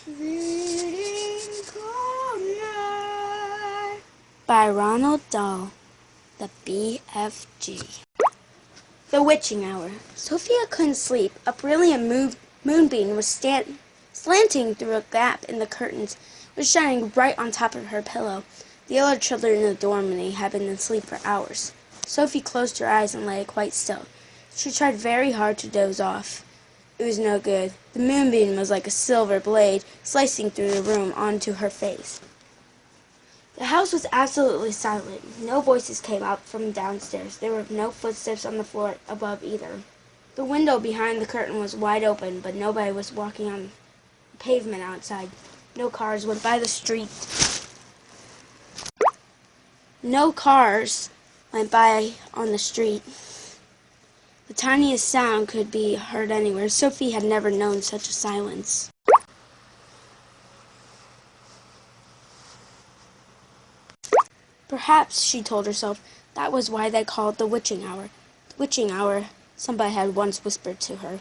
Reading Corner by Ronald Dahl, the BFG. The Witching Hour. Sophia couldn't sleep. A brilliant moonbeam was slanting through a gap in the curtains, was shining right on top of her pillow. The other children in the dormitory had been asleep for hours. Sophie closed her eyes and lay quite still. She tried very hard to doze off. It was no good. The moonbeam was like a silver blade slicing through the room onto her face. The house was absolutely silent. No voices came out from downstairs. There were no footsteps on the floor above either. The window behind the curtain was wide open, but nobody was walking on the pavement outside. No cars went by the street. No cars went by on the street. The tiniest sound could be heard anywhere. Sophie had never known such a silence. Perhaps, she told herself, that was why they called it the witching hour. The witching hour, somebody had once whispered to her,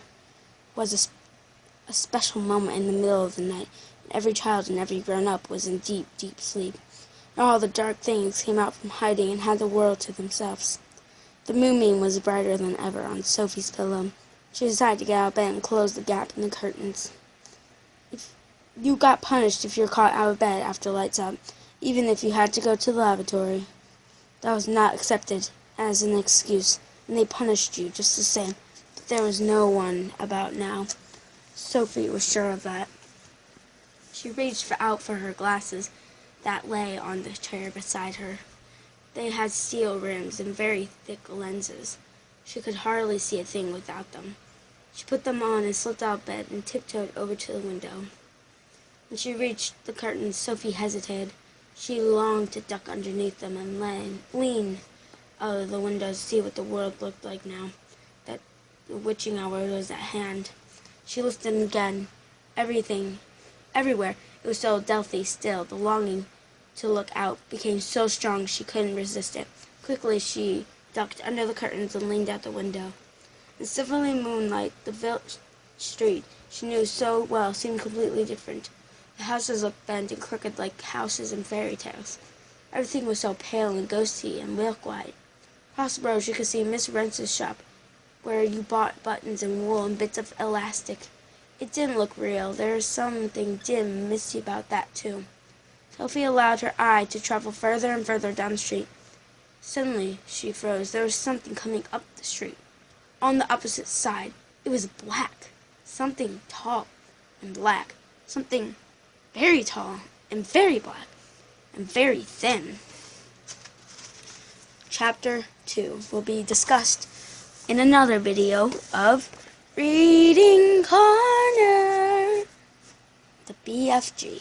was a special moment in the middle of the night, and every child and every grown-up was in deep, deep sleep. And all the dark things came out from hiding and had the world to themselves. The moonbeam was brighter than ever on Sophie's pillow. She decided to get out of bed and close the gap in the curtains. You got punished if you're caught out of bed after lights out, even if you had to go to the lavatory. That was not accepted as an excuse, and they punished you just the same. But there was no one about now. Sophie was sure of that. She reached out for her glasses that lay on the chair beside her. They had steel rims and very thick lenses. She could hardly see a thing without them. She put them on and slipped out of bed and tiptoed over to the window. When she reached the curtains, Sophie hesitated. She longed to duck underneath them and lean out of the window to see what the world looked like now that the witching hour was at hand. She listened again. Everywhere, it was so deathly still. The longing to look out became so strong she couldn't resist it. Quickly she ducked under the curtains and leaned out the window. In silvery moonlight, the village street she knew so well seemed completely different. The houses looked bent and crooked like houses in fairy tales. Everything was so pale and ghostly and milk-white. Across the road she could see Miss Rence's shop, where you bought buttons and wool and bits of elastic. It didn't look real. There was something dim and misty about that, too. Sophie allowed her eye to travel further and further down the street. Suddenly, she froze. There was something coming up the street. On the opposite side, it was black. Something tall and black. Something very tall and very black and very thin. Chapter 2 will be discussed in another video of Reading Corner, the BFG.